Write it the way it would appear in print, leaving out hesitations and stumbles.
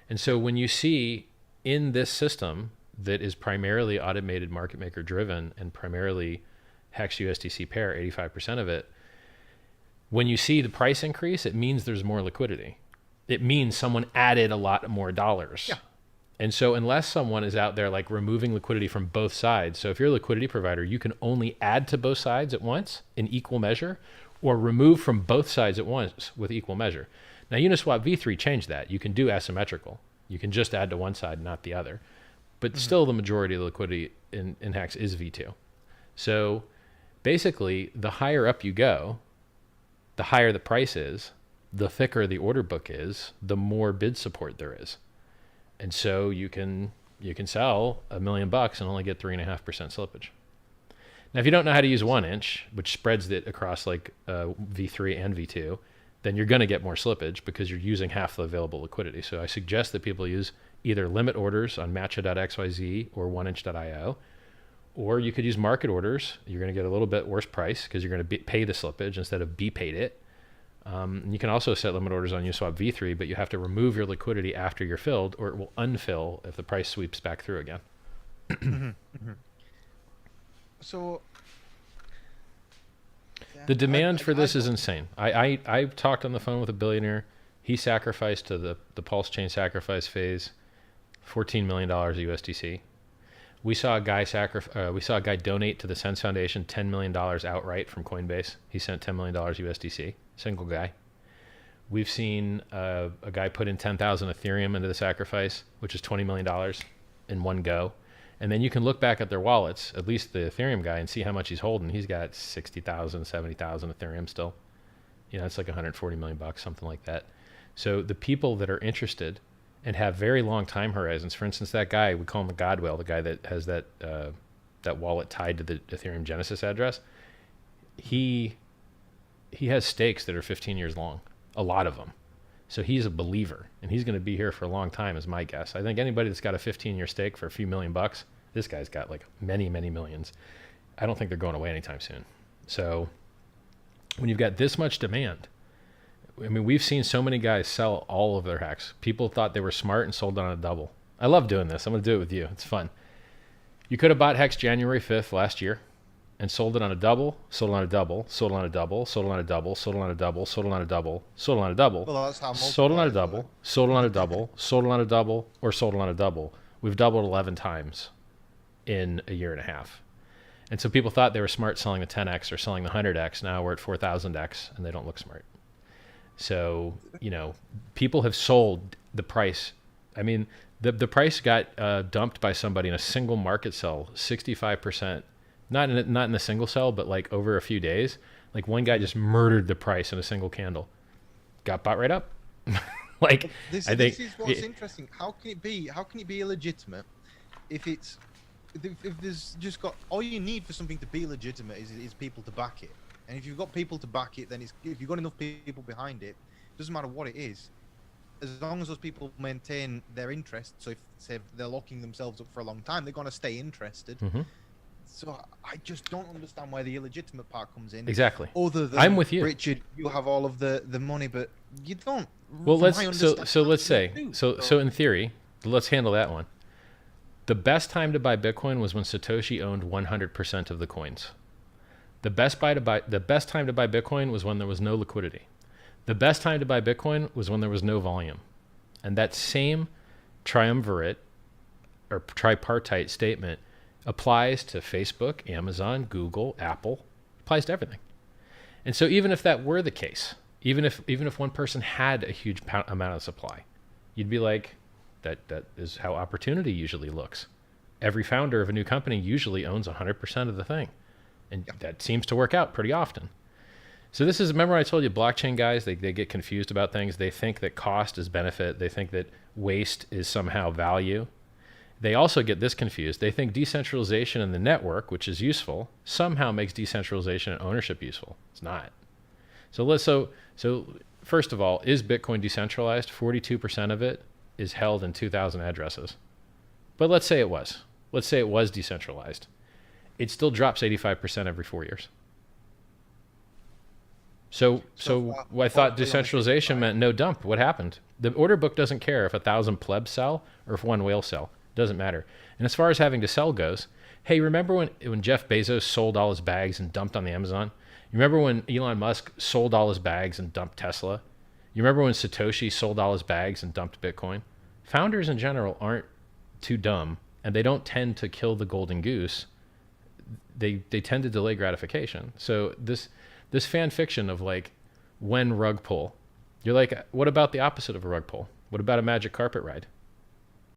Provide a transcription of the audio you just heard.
And so when you see in this system that is primarily automated market maker driven and primarily HEX USDC pair, 85% of it, when you see the price increase, it means there's more liquidity. It means someone added a lot more dollars. Yeah. And so unless someone is out there like removing liquidity from both sides, so if you're a liquidity provider, you can only add to both sides at once in equal measure, or remove from both sides at once with equal measure. Now Uniswap v3 changed that. You can do asymmetrical. You can just add to one side, not the other. But still the majority of the liquidity in HEX is v2. So basically, the higher up you go, the higher the price is, the thicker the order book is, the more bid support there is. And so you can sell $1 million and only get 3.5% slippage. Now, if you don't know how to use 1 inch, which spreads it across like V3 and V2, then you're going to get more slippage because you're using half the available liquidity. So I suggest that people use either limit orders on matcha.xyz or 1inch.io, or you could use market orders. You're going to get a little bit worse price because you're going to pay the slippage instead of be paid it. And you can also set limit orders on Uniswap v3, but you have to remove your liquidity after you're filled, or it will unfill if the price sweeps back through again. So the demand for this is insane. I talked on the phone with a billionaire. He sacrificed to the PulseChain sacrifice phase $14 million USDC. We saw a guy donate to the Sense Foundation $10 million outright from Coinbase. He sent $10 million USDC, single guy. We've seen a guy put in 10,000 Ethereum into the sacrifice, which is $20 million in one go. And then you can look back at their wallets, at least the Ethereum guy, and see how much he's holding. He's got 60,000, 70,000 Ethereum still. You know, it's like 140 million bucks, something like that. So the people that are interested and have very long time horizons, for instance, that guy, we call him the God Whale, the guy that has that wallet tied to the Ethereum Genesis address, he has stakes that are 15 years long, a lot of them. So he's a believer, and he's going to be here for a long time, is my guess. I think anybody that's got a 15-year stake for a few million bucks, this guy's got like many, many millions. I don't think they're going away anytime soon. So when you've got this much demand, I mean, we've seen so many guys sell all of their HEX. People thought they were smart and sold on a double. I love doing this. I'm going to do it with you. It's fun. You could have bought HEX January 5th last year and sold it on a double, sold on a double, sold on a double, sold on a double, sold on a double, sold on a double, sold on a double, well, that's how sold on a double, sold on a double, sold on a double, or sold on a double. We've doubled 11 times in a year and a half. And so people thought they were smart selling the 10x or selling the 100x. Now we're at 4,000x, and they don't look smart. So, you know, people have sold the price. I mean, the price got dumped by somebody in a single market sell, 65%. Not in the single sell, but like over a few days. Like one guy just murdered the price in a single candle. Got bought right up. Like this is what's interesting. How can it be illegitimate if there's just got all you need for something to be legitimate is people to back it. And if you've got people to back it, then if you've got enough people behind it, doesn't matter what it is, as long as those people maintain their interest. So if they're locking themselves up for a long time, they're going to stay interested. Mm-hmm. So I just don't understand where the illegitimate part comes in. Exactly. Other than, I'm with you, Richard, you have all of the money, but you don't. Well, let's so in theory, let's handle that one. The best time to buy Bitcoin was when Satoshi owned 100% of the coins. The best time to buy Bitcoin was when there was no liquidity. The best time to buy Bitcoin was when there was no volume. And that same triumvirate or tripartite statement applies to Facebook, Amazon, Google, Apple, applies to everything. And so even if that were the case, even if one person had a huge amount of supply, you'd be like, that is how opportunity usually looks. Every founder of a new company usually owns 100% of the thing. And that seems to work out pretty often. So this is, remember I told you blockchain guys, they get confused about things. They think that cost is benefit. They think that waste is somehow value. They also get this confused. They think decentralization in the network, which is useful, somehow makes decentralization and ownership useful. It's not. So first of all, is Bitcoin decentralized? 42% of it is held in 2,000 addresses. But let's say it was. Let's say it was decentralized. It still drops 85% every 4 years. So far, I thought hopefully on the decentralization side. meant no dump. What happened? The order book doesn't care if 1,000 plebs sell or if one whale sell. It doesn't matter. And as far as having to sell goes, hey, remember when Jeff Bezos sold all his bags and dumped on the Amazon? You remember when Elon Musk sold all his bags and dumped Tesla? You remember when Satoshi sold all his bags and dumped Bitcoin? Founders in general aren't too dumb, and they don't tend to kill the golden goose. They tend to delay gratification. So this fan fiction of like when rug pull, you're like, what about the opposite of a rug pull? What about a magic carpet ride?